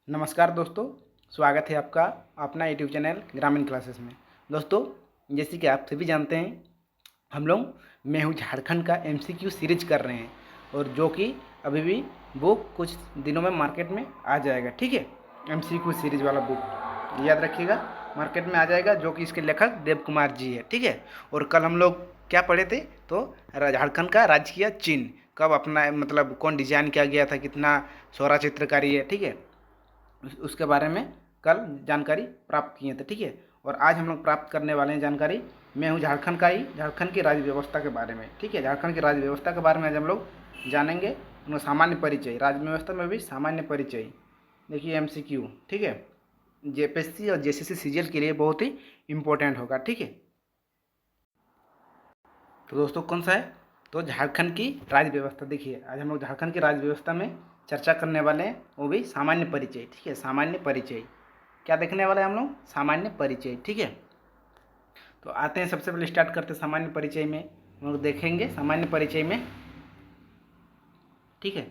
नमस्कार दोस्तों, स्वागत है आपका अपना यूट्यूब चैनल ग्रामीण क्लासेस में। दोस्तों, जैसे कि आप सभी जानते हैं, हम लोग मैं हूँ झारखंड का एमसीक्यू सीरीज कर रहे हैं और जो कि अभी भी बुक कुछ दिनों में मार्केट में आ जाएगा। ठीक है, एमसीक्यू सीरीज वाला बुक याद रखिएगा, मार्केट में आ जाएगा, जो कि इसके लेखक देव कुमार जी है। ठीक है, और कल हम लोग क्या पढ़े थे, तो झारखंड का राजकीय चिन्ह कब अपना मतलब कौन डिजाइन किया गया था, कितना स्वरा चित्रकारी है। ठीक है, उसके बारे में कल जानकारी प्राप्त किए थे। ठीक है, और आज हम लोग प्राप्त करने वाले हैं जानकारी। मैं हूँ झारखंड का ही, झारखंड की राज्य व्यवस्था के बारे में। ठीक है, झारखंड की राज्य व्यवस्था के बारे में आज हम लोग जानेंगे। उनका सामान्य परिचय, राज्य व्यवस्था में भी सामान्य परिचय। देखिए एमसीक्यू, ठीक है, जेपीएससी और जेसीसी सीजीएल के लिए बहुत ही इम्पोर्टेंट होगा। ठीक है, तो दोस्तों कौन सा है, तो झारखंड की राज्य व्यवस्था। देखिए आज हम लोग झारखंड की राज्य व्यवस्था में चर्चा करने वाले हैं, वो भी सामान्य परिचय। ठीक है, सामान्य परिचय क्या देखने वाले हैं हम लोग, सामान्य परिचय। ठीक है, तो आते हैं, सबसे पहले स्टार्ट करते हैं सामान्य परिचय में। हम लोग देखेंगे सामान्य परिचय में। ठीक है,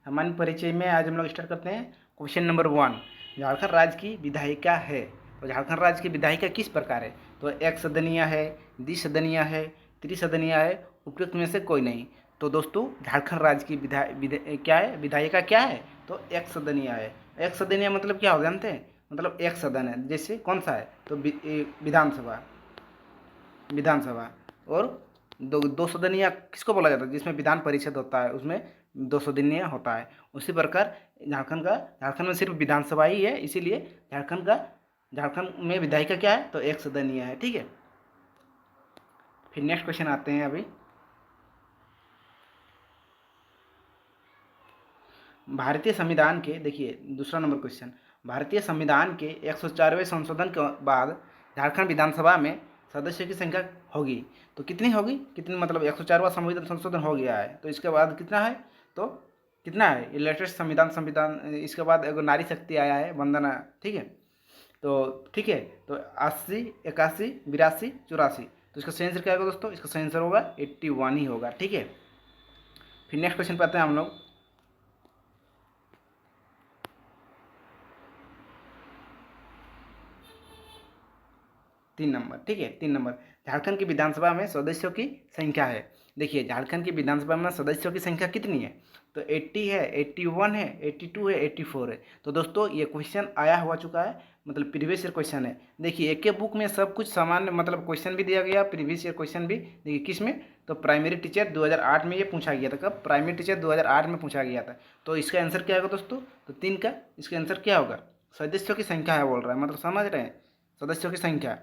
सामान्य परिचय में आज हम लोग स्टार्ट करते हैं। क्वेश्चन नंबर 1, झारखंड राज्य की विधायिका है। तो झारखंड राज्य की विधायिका किस प्रकार है, तो एक सदनीय है, द्विसदनीय है, त्रिसदनीय है, उपयुक्त में से कोई नहीं। तो दोस्तों झारखंड राज्य की क्या है, विधायिका क्या है, तो एक सदनीय है। एक सदनीय मतलब क्या हो जानते हैं, मतलब एक सदन है। जैसे कौन सा है, तो विधानसभा। विधानसभा और दो सदनीय किसको बोला जाता है, जिसमें विधान परिषद होता है, उसमें दो सदनीय होता है। उसी प्रकार झारखंड में सिर्फ विधानसभा ही है, इसीलिए झारखंड में विधायिका क्या है, तो एक सदनीय है। ठीक है, फिर नेक्स्ट क्वेश्चन आते हैं अभी। भारतीय संविधान के, देखिए दूसरा नंबर क्वेश्चन, भारतीय संविधान के 104वें संशोधन के बाद झारखंड विधानसभा में सदस्यों की संख्या होगी, तो कितनी होगी, कितनी मतलब 104वां संविधान संशोधन हो गया है, तो इसके बाद कितना है, तो कितना है, ये लेटेस्ट संविधान इसके बाद एगो नारी शक्ति आया है, वंदना। ठीक है, तो ठीक है, तो 80, 81, 82, 84, तो इसका सही आंसर क्या होगा दोस्तों, इसका सही आंसर होगा 81 ही होगा। ठीक है, फिर नेक्स्ट क्वेश्चन पे आते हैं हम लोग। 3 नंबर, ठीक है, 3 नंबर, झारखंड की विधानसभा में सदस्यों की संख्या है। देखिए झारखंड की विधानसभा में सदस्यों की संख्या कितनी है, तो 80 है, 81 है, 82 है, 84 है। तो दोस्तों ये क्वेश्चन आया हुआ चुका है, मतलब प्रीवियस ईयर क्वेश्चन है। देखिए एक के बुक में सब कुछ सामान्य मतलब क्वेश्चन भी दिया गया, प्रीवियस ईयर क्वेश्चन भी। देखिए किस में, तो प्राइमरी टीचर 2008 में ये पूछा गया था। कब, प्राइमरी टीचर 2008 में पूछा गया था। तो इसका आंसर क्या होगा दोस्तों, तो 3 का इसका आंसर क्या होगा, सदस्यों की संख्या है बोल रहा है, मतलब समझ रहे हैं, सदस्यों की संख्या।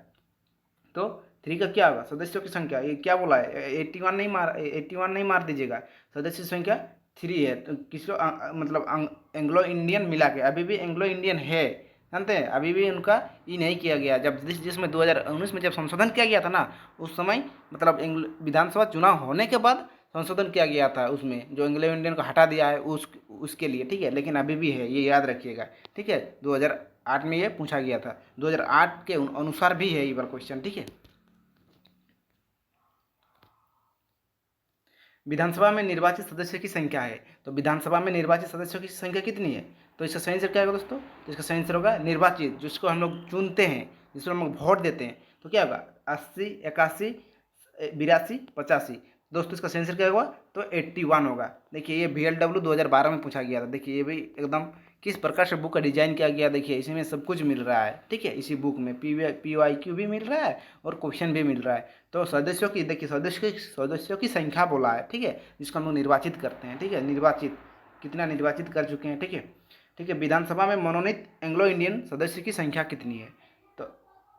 तो 3 का क्या होगा, सदस्यों की संख्या, ये क्या बोला है, 81 नहीं मार दीजिएगा, सदस्य संख्या 3 है। तो किसको मतलब एंग्लो इंडियन मिला के, अभी भी एंग्लो इंडियन है, जानते हैं, अभी भी उनका ये नहीं किया गया। जब जिसमें 2019 में जब संशोधन किया गया था ना, उस समय मतलब विधानसभा चुनाव होने के बाद संशोधन किया गया था, उसमें जो एंग्लो इंडियन को हटा दिया है उसके लिए। ठीक है, लेकिन अभी भी है, ये याद रखिएगा। ठीक है, 2008 में ये पूछा गया था, 2008 के अनुसार भी है ये बार क्वेश्चन। ठीक है, विधानसभा में निर्वाचित सदस्यों की संख्या है, तो विधानसभा में निर्वाचित सदस्यों की संख्या कितनी है, तो इसका सही आंसर क्या होगा दोस्तों, तो इसका सही आंसर होगा निर्वाचित, जिसको हम लोग चुनते हैं, जिसको हम लोग वोट देते हैं, तो क्या होगा 80, 81, 82, 85। दोस्तों इसका सही आंसर क्या होगा, तो 81 होगा। देखिए ये VLW 2012 में पूछा गया था। देखिए ये भी एकदम किस प्रकार से बुक का डिजाइन किया गया, देखिए इसमें सब कुछ मिल रहा है। ठीक है, इसी बुक में PYQ भी मिल रहा है और क्वेश्चन भी मिल रहा है। तो सदस्यों की, देखिए सदस्यों की संख्या बोला है। ठीक है, जिसको हम लोग निर्वाचित करते हैं। ठीक है, निर्वाचित कितना निर्वाचित कर चुके हैं। ठीक है, ठीक है, विधानसभा में मनोनीत एंग्लो इंडियन सदस्य की संख्या कितनी है, तो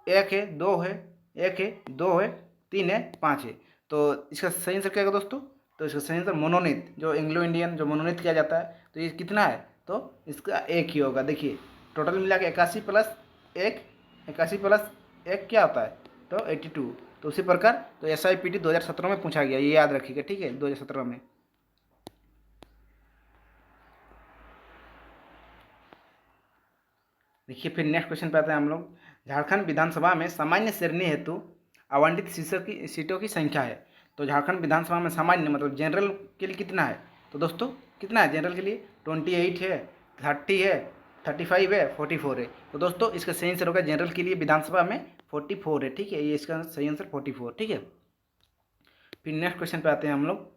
1 है, 2 है, 1 है, 2 है, 3 है, 5 है। तो इसका सही आंसर क्या होगा दोस्तों, तो इसका सही आंसर मनोनीत, जो एंग्लो इंडियन जो मनोनीत किया जाता है, तो ये कितना है, तो इसका 1 ही होगा। देखिए टोटल मिला के 81 प्लस 1, 81 प्लस 1 क्या होता है, तो 82। तो उसी प्रकार तो SIPT 2017 में पूछा गया, ये याद रखिएगा। ठीक है, 2017 में। देखिए फिर नेक्स्ट क्वेश्चन पे आते हैं हम लोग। झारखंड विधानसभा में सामान्य श्रेणी हेतु आवंटित सीटों की संख्या है। तो झारखंड विधानसभा में सामान्य मतलब जनरल के लिए कितना है, तो दोस्तों कितना है जनरल के लिए, 28 है, 30 है, 35 है, 44 है। तो दोस्तों इसका सही आंसर होगा जनरल के लिए विधानसभा में 44 है, ठीक है, ये इसका सही आंसर 44, ठीक है। फिर नेक्स्ट क्वेश्चन पे आते हैं हम लोग।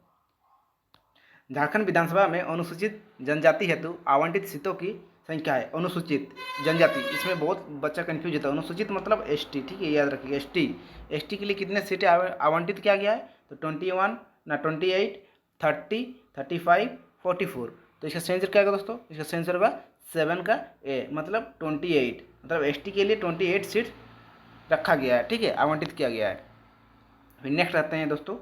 झारखंड विधानसभा में अनुसूचित जनजाति हेतु आवंटित सीटों की संख्या है। अनुसूचित जनजाति, इसमें बहुत बच्चा कंफ्यूज होता है। अनुसूचित मतलब एसटी, ठीक है, याद रखिए एसटी। एसटी के लिए कितने सीटें आवंटित किया गया है? तो 21 ना 28, 30, 35, 44। तो इसका सही आंसर क्या होगा दोस्तों? इसका सही आंसर होगा 7 का ए, मतलब 28, मतलब एसटी के लिए 28 सीट रखा गया है, ठीक है, आवंटित किया गया है। फिर नेक्स्ट आते हैं दोस्तों।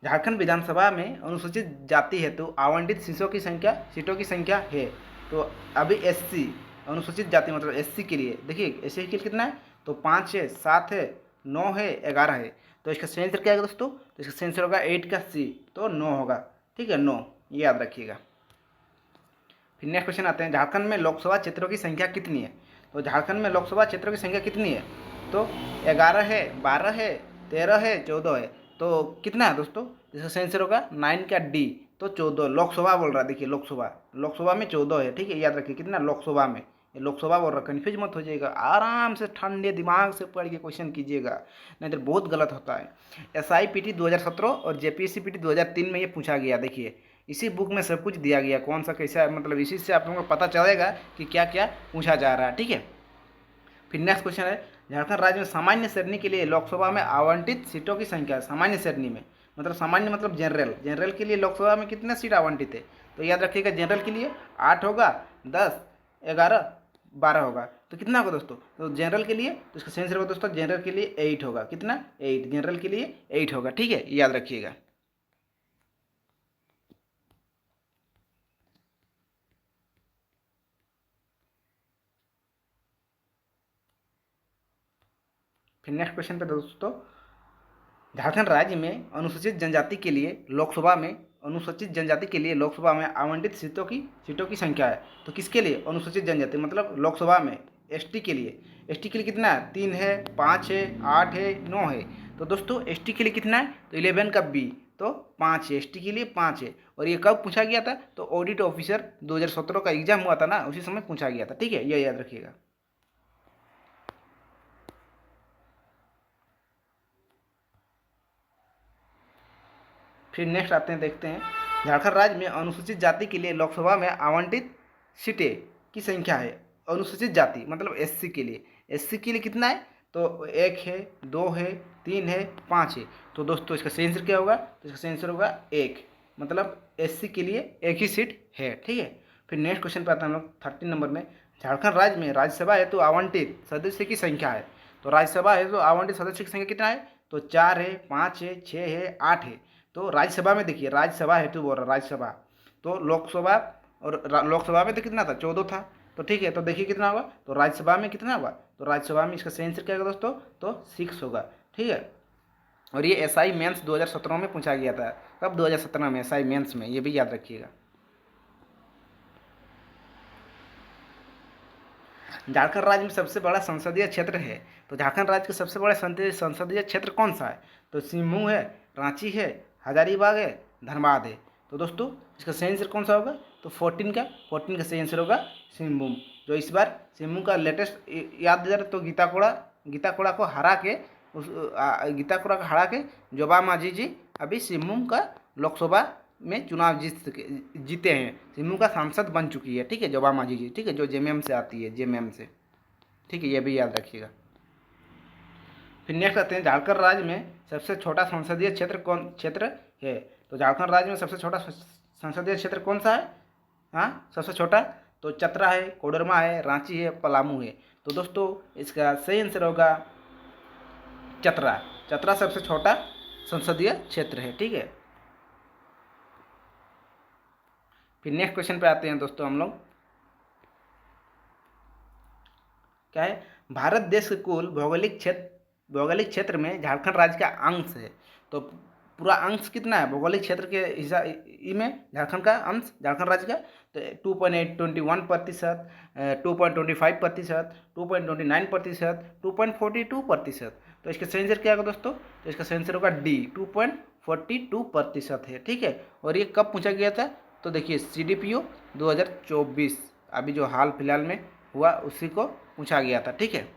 झारखंड विधानसभा में अनुसूचित जाति हेतु आवंटित सीटों की संख्या है। तो अभी एससी, अनुसूचित जाति मतलब एससी के लिए, देखिए एससी के लिए कितना है? तो 5 है, 7 है, 9 है, 11 है। तो इसका सही आंसर क्या होगा दोस्तों? तो इसका सही आंसर होगा 8 का सी, तो 9 होगा, ठीक है, 9, ये याद रखिएगा। फिर नेक्स्ट क्वेश्चन आते हैं। झारखंड में लोकसभा क्षेत्रों की संख्या कितनी है? तो झारखंड में लोकसभा क्षेत्रों की संख्या कितनी है? तो 11 है, 12 है, 13 है, 14 है। तो कितना है दोस्तों? इसका सही आंसर होगा 9 का डी, तो 14। लोकसभा बोल रहा है, देखिए लोकसभा में 14 है, ठीक है, याद रखिए कितना लोकसभा में, ये लोकसभा बोल रहा है, कन्फ्यूज मत हो जाइएगा, आराम से ठंडे दिमाग से पढ़ के क्वेश्चन कीजिएगा, नहीं तो बहुत गलत होता है। SIPT 2017 और JPSC PT 2003 में ये पूछा गया, देखिए इसी बुक में सब कुछ दिया गया, कौन सा कैसा, मतलब इसी से आप लोगों को पता चलेगा कि क्या क्या पूछा जा रहा है, ठीक है। फिर नेक्स्ट क्वेश्चन है। झारखंड राज्य में सामान्य श्रेणी के लिए लोकसभा में आवंटित सीटों की संख्या, सामान्य श्रेणी में मतलब सामान्य मतलब जनरल के लिए लोकसभा में कितने सीट आवंटित है? तो याद रखिएगा जनरल के लिए 8 होगा, 10, 11, 12 होगा। तो कितना होगा दोस्तों? तो जनरल के लिए, तो इसका सही आंसर होगा दोस्तों जनरल के लिए 8 होगा, कितना? 8, जनरल के लिए 8 होगा, ठीक है, याद रखिएगा। फिर नेक्स्ट क्वेश्चन पे दोस्तों। झारखंड राज्य में अनुसूचित जनजाति के लिए लोकसभा में आवंटित सीटों की संख्या है। तो किसके लिए? अनुसूचित जनजाति मतलब लोकसभा में एसटी के लिए। एसटी के लिए कितना है? 3 है, 5 है, 8 है, 9 है। तो दोस्तों एसटी के लिए कितना है? तो 11 का बी, तो 5 है, एसटी के लिए 5 है। और ये कब पूछा गया था? तो ऑडिट ऑफिसर 2017 का एग्जाम हुआ था ना, उसी समय पूछा गया था, ठीक है, ये याद रखिएगा। फिर नेक्स्ट आते हैं, देखते हैं। झारखंड राज्य में अनुसूचित जाति के लिए लोकसभा में आवंटित सीटें की संख्या है। अनुसूचित जाति मतलब एससी के लिए, कितना है? तो 1 है, 2 है, 3 है, 5 है। तो दोस्तों इसका सही आंसर क्या होगा? तो इसका सही आंसर होगा 1, मतलब एससी के लिए 1 ही सीट है, ठीक है। फिर नेक्स्ट क्वेश्चन पे आते हैं हम लोग 13 नंबर में। झारखंड राज्य में राज्यसभा हेतु आवंटित सदस्य की संख्या है। तो राज्यसभा हेतु आवंटित सदस्य की संख्या कितना है? तो 4 है, 5 है, 6 है, 8 है। तो राज्यसभा में देखिए, राज्यसभा हेतु बोल रहा राज्यसभा, तो लोकसभा और लोकसभा में तो कितना था? 14 था। तो ठीक है, तो देखिए कितना होगा? तो राज्यसभा में कितना होगा? तो राज्यसभा में इसका सही आंसर क्या होगा दोस्तों? तो 6 होगा, ठीक है। और ये SI मेंस 2017 में पूछा गया था। कब? 2017 में SI मेंस में, ये भी याद रखिएगा। झारखंड राज्य में सबसे बड़ा संसदीय क्षेत्र है। तो झारखंड राज्य का सबसे बड़ा संसदीय क्षेत्र कौन सा है? तो सिम्मू है, रांची है, हजारीबाग है, धनबाद है। तो दोस्तों इसका सही आंसर कौन सा होगा? तो 14 का सही आंसर होगा सिम्बूम। जो इस बार सिम्बू का लेटेस्ट याद दिया तो गीता कोड़ा को हरा के जोबा मांझी जी अभी सिम्बूम का लोकसभा में चुनाव जीते हैं। सिम्बू का सांसद बन चुकी है, ठीक है, जोबा मांझी जी, ठीक है, जो JMM से आती है, JMM से, ठीक है, ये भी याद रखिएगा। फिर नेक्स्ट आते हैं। झारखंड राज्य में सबसे छोटा संसदीय क्षेत्र है। तो झारखंड राज्य में सबसे छोटा संसदीय क्षेत्र कौन सा है? हाँ, सबसे छोटा तो चतरा है, कोडरमा है, रांची है, पलामू है। तो दोस्तों इसका सही आंसर होगा चतरा सबसे छोटा संसदीय क्षेत्र है, ठीक है। फिर नेक्स्ट क्वेश्चन पे आते हैं दोस्तों हम लोग। क्या है? भारत देश के कुल भौगोलिक क्षेत्र में झारखंड राज्य का अंश है। तो पूरा अंश कितना है भौगोलिक क्षेत्र के हिसाब में? झारखंड का अंश, झारखंड राज्य का, तो 2.21%, 2.25%, 2.29%, 2.42%। तो इसका सही आंसर क्या होगा दोस्तों? तो इसका सही आंसर होगा डी, 2.42% है, ठीक है। और ये कब पूछा गया था? तो देखिए CDPO 2024 अभी जो हाल फिलहाल में हुआ उसी को पूछा गया था। ठीक है,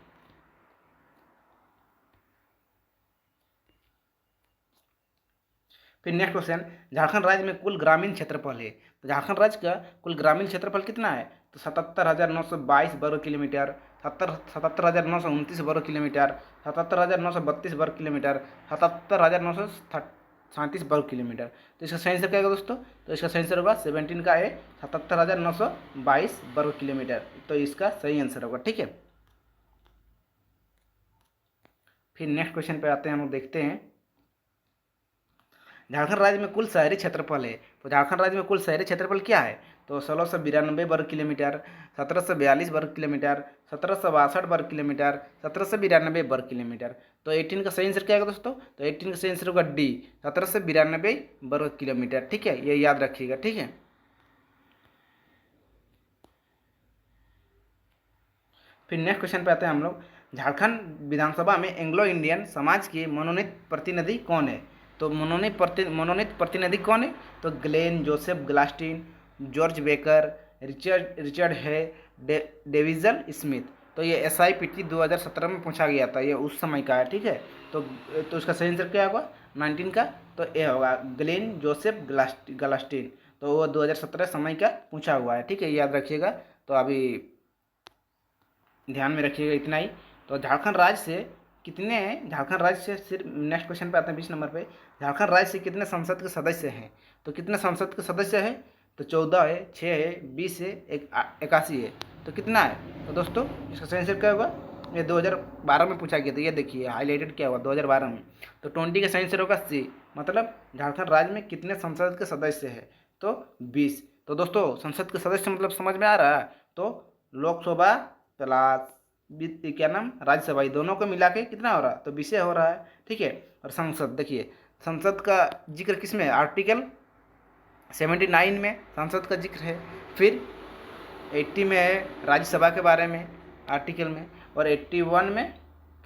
फिर नेक्स्ट क्वेश्चन, झारखंड राज्य में कुल ग्रामीण क्षेत्रफल है, तो झारखंड राज्य का कुल ग्रामीण क्षेत्रफल कितना है, तो 77,922 वर्ग किलोमीटर, 77,929 वर्ग किलोमीटर, 77,932 वर्ग किलोमीटर, 77,937 वर्ग किलोमीटर। तो इसका सही आंसर क्या होगा दोस्तों, तो इसका सही आंसर होगा 17 का है 77,922 वर्ग किलोमीटर, तो इसका सही आंसर होगा। ठीक है, फिर नेक्स्ट क्वेश्चन पे आते हैं, हम लोग देखते हैं झारखंड राज्य में कुल शहरी क्षेत्रफल है, तो झारखंड राज्य में कुल शहरी क्षेत्रफल क्या है, तो 1692 वर्ग किलोमीटर, 1742 वर्ग किलोमीटर, 1762 वर्ग किलोमीटर, 1792 वर्ग किलोमीटर। तो 18 का सही आंसर क्या होगा दोस्तों, तो 18 का सही आंसर होगा डी, 1792 वर्ग किलोमीटर। ठीक है, ये याद रखिएगा। ठीक है, फिर नेक्स्ट क्वेश्चन पे आते हैं हम लोग, झारखंड विधानसभा में एंग्लो इंडियन समाज के मनोनीत प्रतिनिधि कौन है, तो मनोनीत प्रतिनिधि कौन है, तो Glenn Joseph Glastein, George Baker, Richard Richard है, डेविजल स्मिथ। तो ये SIPT 2017 में पूछा गया था, ये उस समय का है। ठीक है, तो इसका सही आंसर क्या होगा 19 का, तो ये होगा ग्लेन जोसेफ ग्लास्टीन, तो वो 2017 समय का पूछा हुआ है। ठीक है, याद रखिएगा। तो अभी ध्यान में रखिएगा इतना ही। तो झारखंड राज्य से कितने, झारखंड राज्य से सिर्फ नेक्स्ट क्वेश्चन पे आते हैं 20 नंबर पे, झारखंड राज्य से कितने संसद के सदस्य हैं, तो कितने संसद के सदस्य हैं, तो 14 है, 6 है, 20 है, 81 है, तो कितना है, तो दोस्तों इसका सही आंसर क्या होगा, ये 2012 में पूछा गया था, ये देखिए हाईलाइटेड क्या हुआ 2012 में, तो 20 का सही आंसर होगा सी, मतलब झारखंड राज्य में कितने संसद के सदस्य हैं, तो 20। तो दोस्तों संसद के सदस्य मतलब समझ में आ रहा है, तो लोकसभा प्लस क्या नाम राज्यसभा, ये दोनों को मिला के कितना हो रहा है, तो 20 हो रहा है। ठीक है, और संसद देखिए, संसद का जिक्र किस में है, आर्टिकल 79 में संसद का जिक्र है, फिर 80 में है राज्यसभा के बारे में आर्टिकल में, और 81 में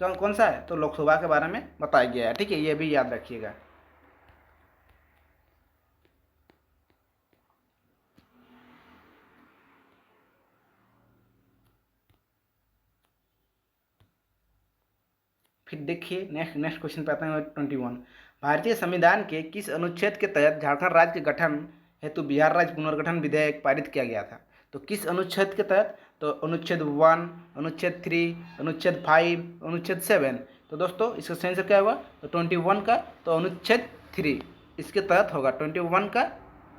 कौन कौन सा है, तो लोकसभा के बारे में बताया गया है। ठीक है, ये भी याद रखिएगा। फिर देखिए नेक्स्ट क्वेश्चन पे आते हैं 21, भारतीय संविधान के किस अनुच्छेद के तहत झारखंड राज्य के गठन हेतु बिहार राज्य पुनर्गठन विधेयक पारित किया गया था, तो किस अनुच्छेद के तहत, तो अनुच्छेद 1, अनुच्छेद 3, अनुच्छेद 5, अनुच्छेद 7। तो दोस्तों इसका सही आंसर क्या होगा, तो 21 का, तो अनुच्छेद 3 इसके तहत होगा, 21 का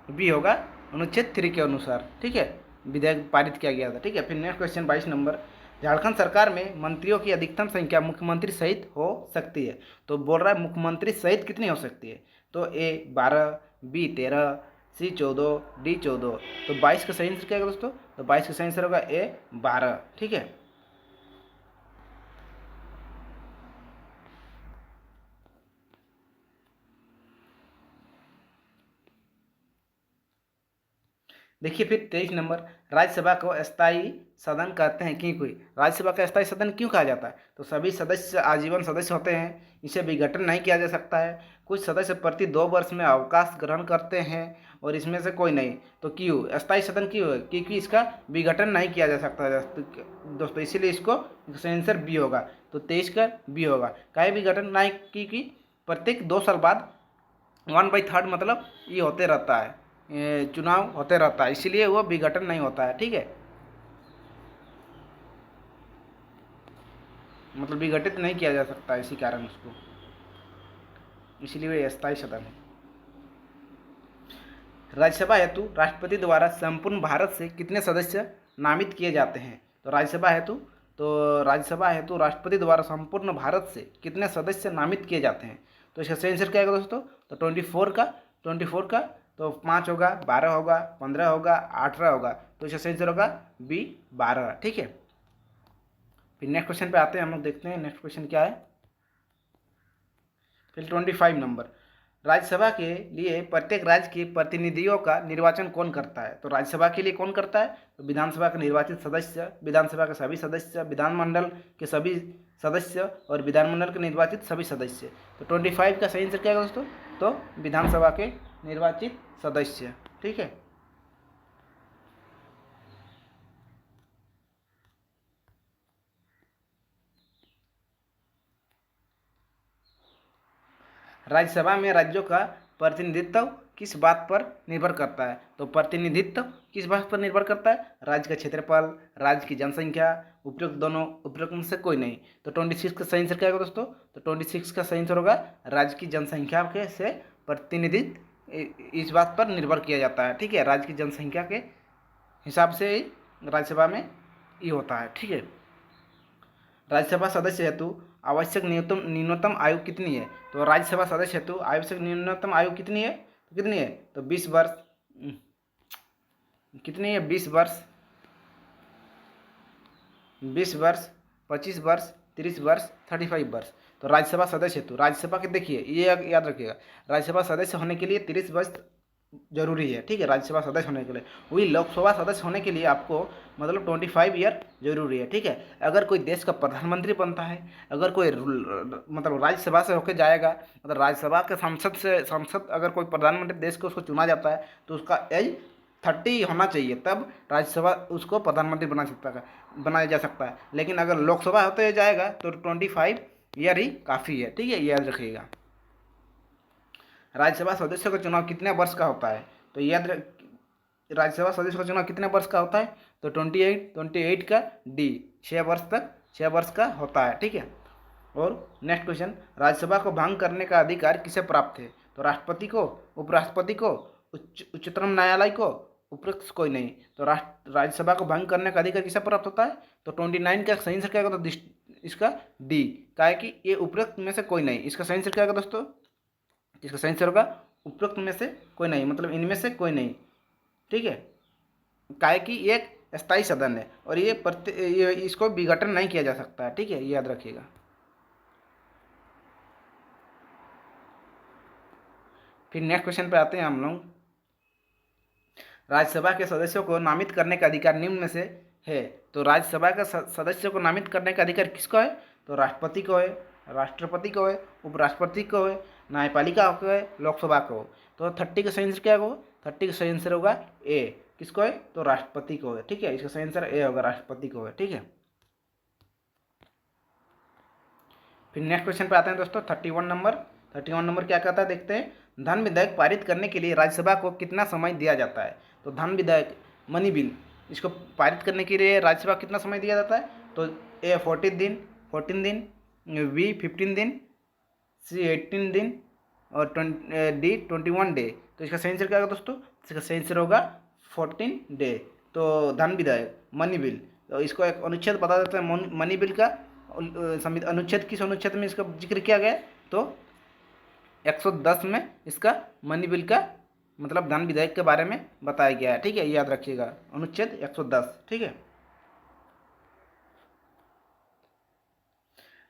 बी होगा अनुच्छेद 3 के अनुसार। ठीक है, विधेयक पारित किया गया था। ठीक है, फिर नेक्स्ट क्वेश्चन 22 नंबर, झारखंड सरकार में मंत्रियों की अधिकतम संख्या मुख्यमंत्री सहित हो सकती है, तो बोल रहा है मुख्यमंत्री सहित कितनी हो सकती है, तो A 12, B 13, C 14, D 14। तो 22 का सही आंसर क्या होगा दोस्तों, तो 22 का सही आंसर होगा A 12। ठीक है, देखिए फिर 23 नंबर, राज्यसभा को अस्थायी सदन कहते हैं क्यों, कोई राज्यसभा का अस्थायी सदन क्यों कहा जाता है, तो सभी सदस्य आजीवन सदस्य होते हैं, इसे विघटन नहीं किया जा सकता है, कुछ सदस्य प्रति 2 वर्ष में अवकाश ग्रहण करते हैं और इसमें से कोई नहीं, तो क्यों अस्थायी सदन क्यों है, क्योंकि इसका विघटन नहीं किया जा सकता है दोस्तों, इसीलिए इसको आंसर बी होगा, तो 23 का बी होगा, काहे विघटन नहीं, क्योंकि प्रत्येक 2 साल बाद 1/3 मतलब ये होते रहता है, चुनाव होते रहता है, इसीलिए वो विघटन नहीं होता है। ठीक है, मतलब विघटित नहीं किया जा सकता इसी कारण उसको, इसीलिए वे अस्थायी सदन है। राज्यसभा हेतु राष्ट्रपति द्वारा संपूर्ण भारत से कितने सदस्य नामित किए जाते हैं, तो राज्यसभा हेतु राष्ट्रपति द्वारा संपूर्ण भारत से कितने सदस्य नामित किए जाते हैं, तो इसका सही आंसर क्या होगा दोस्तों, तो 24 का, तो 5 होगा, 12 होगा, 15 होगा, 18 होगा, तो इसका सही आंसर होगा B 12। ठीक है, फिर नेक्स्ट क्वेश्चन पे आते हैं, हम लोग देखते हैं नेक्स्ट क्वेश्चन क्या है। फिर 25 नंबर, राज्यसभा के लिए प्रत्येक राज्य के प्रतिनिधियों का निर्वाचन कौन करता है, तो राज्यसभा के लिए कौन करता है, तो विधानसभा के निर्वाचित सदस्य, विधानसभा के सभी सदस्य, विधानमंडल के सभी सदस्य और विधानमंडल के निर्वाचित सभी सदस्य। तो 25 का सही आंसर क्या है दोस्तों, तो विधानसभा के निर्वाचित सदस्य। ठीक है, राज्यसभा में राज्यों का प्रतिनिधित्व किस बात पर निर्भर करता है? तो प्रतिनिधित्व किस बात पर निर्भर करता है? राज्य का क्षेत्रफल, राज्य की जनसंख्या, उपरोक्त में से कोई नहीं। तो 26 का सही आंसर क्या होगा दोस्तों? तो 26 का सही आंसर होगा राज्य की जनसंख्या के से प्रतिनिधित्व इस बात पर निर्भर किया जाता है। ठीक है, राज्य की जनसंख्या के हिसाब से राज्यसभा में ये होता है। ठीक है, राज्यसभा सदस्य हेतु आवश्यक न्यूनतम आयु कितनी है? तो राज्यसभा सदस्य हेतु आवश्यक न्यूनतम आयु कितनी है? तो 20 वर्ष। कितनी है? 20 वर्ष, 20 वर्ष, 25 वर्ष, 30 वर्ष, 35 वर्ष। तो राज्यसभा सदस्य हेतु, राज्यसभा के देखिए ये याद रखिएगा, राज्यसभा सदस्य होने के लिए 30 वर्ष जरूरी है। ठीक है, राज्यसभा सदस्य होने के लिए। वही लोकसभा सदस्य होने के लिए आपको मतलब 25 ईयर जरूरी है। ठीक है, अगर कोई देश का प्रधानमंत्री बनता है, अगर कोई मतलब राज्यसभा से होकर जाएगा, मतलब राज्यसभा के संसद अगर कोई प्रधानमंत्री देश को उसको चुना जाता है तो उसका एज 30 होना चाहिए, तब राज्यसभा उसको प्रधानमंत्री बनाया जा सकता है। लेकिन अगर लोकसभा होते जाएगा तो 25 ईयर ही काफ़ी है। ठीक है, याद रखिएगा। राज्यसभा सदस्य का चुनाव कितने वर्ष का होता है? तो राज्यसभा सदस्य का चुनाव कितने वर्ष का होता है? तो 28 का डी, 6 वर्ष का होता है। ठीक है, और नेक्स्ट क्वेश्चन, राज्यसभा को भंग करने का अधिकार किसे प्राप्त है? तो राष्ट्रपति को, उपराष्ट्रपति को, उच्चतम न्यायालय को, उपरोक्त कोई नहीं। तो राज्यसभा को भंग करने का अधिकार किसे प्राप्त होता है? तो 29 का सही आंसर क्या होगा? तो इसका डी, क्या है कि ये उपरोक्त में से कोई नहीं। इसका सही आंसर क्या होगा दोस्तों? इसका सही आंसर होगा उपरोक्त में से कोई नहीं, मतलब इनमें से कोई नहीं। ठीक है, क्या है कि ये एक स्थायी सदन है और ये इसको विघटन नहीं किया जा सकता है। ठीक है, ये याद रखिएगा। फिर नेक्स्ट क्वेश्चन पे आते हैं हम लोग। राज्यसभा के सदस्यों को नामित करने का अधिकार निम्न में से है। तो राज्यसभा के सदस्यों को नामित करने का अधिकार किसको है? तो राष्ट्रपति को है, राष्ट्रपति को है, उपराष्ट्रपति को है, न्यायपालिका को है, लोकसभा को। तो 30 का सही आंसर क्या होगा? 30 का सही आंसर होगा ए। किसको है? तो राष्ट्रपति को है। ठीक है, इसका सही आंसर ए होगा, राष्ट्रपति को है। ठीक है, फिर नेक्स्ट क्वेश्चन पे आते हैं दोस्तों। 31 नंबर क्या कहता है देखते हैं। धन विधेयक पारित करने के लिए राज्यसभा को कितना समय दिया जाता है? तो धन विधेयक, मनी बिल, इसको पारित करने के लिए राज्यसभा कितना समय दिया जाता है? तो ए 14 दिन, बी 15 दिन, सी 18 दिन और डी 21 डे। तो इसका सही आंसर क्या होगा दोस्तों? इसका सही आंसर होगा 14 डे। तो धन विधेयक, मनी बिल, तो इसको एक अनुच्छेद बता देते हैं मनी बिल का। अनुच्छेद, किस अनुच्छेद में इसका जिक्र किया गया? तो 110 में इसका मनी बिल का मतलब धन विधेयक के बारे में बताया गया है। ठीक है, याद रखिएगा, अनुच्छेद 110। ठीक है,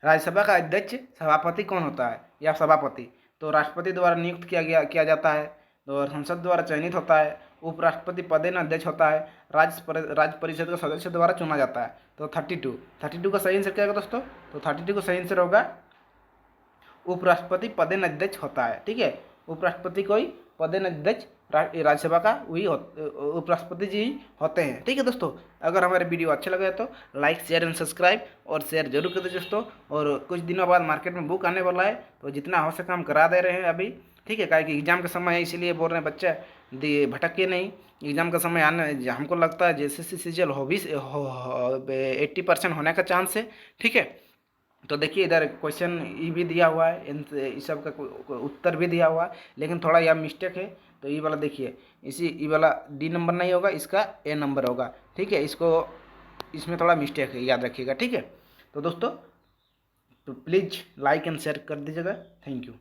राज्यसभा का अध्यक्ष सभापति कौन होता है या सभापति? तो राष्ट्रपति द्वारा नियुक्त किया जाता है, तो संसद द्वारा चयनित होता है, उपराष्ट्रपति पदेन अध्यक्ष होता है, राज्य परिषद का सदस्य द्वारा चुना जाता है। तो 32 का सही आंसर क्या होगा दोस्तों? तो 32 का सही आंसर होगा उपराष्ट्रपति पदेन अध्यक्ष होता है। ठीक है, उपराष्ट्रपति कोई पदेन अध्यक्ष राज्यसभा का वही उपराष्ट्रपति जी होते हैं। ठीक है दोस्तों, अगर हमारे वीडियो अच्छा लगे तो लाइक, शेयर एंड सब्सक्राइब और शेयर जरूर कर दो दोस्तों। और कुछ दिनों बाद मार्केट में बुक आने वाला है, तो जितना हो सके हम करा दे रहे हैं अभी। ठीक है, क्या कि एग्जाम का समय है, इसीलिए बोल रहे हैं बच्चे भटके नहीं। एग्जाम का समय आने, हमको लगता है जैसे सीजल 80% होने का चांस है। ठीक है, तो देखिए इधर क्वेश्चन ई भी दिया हुआ है, इस सब का उत्तर भी दिया हुआ है, लेकिन थोड़ा यह मिस्टेक है। तो ये वाला देखिए, ई वाला डी नंबर नहीं होगा, इसका ए नंबर होगा। ठीक है, इसमें थोड़ा मिस्टेक है, याद रखिएगा। ठीक है, तो दोस्तों तो प्लीज़ लाइक एंड शेयर कर दीजिएगा। Thank you.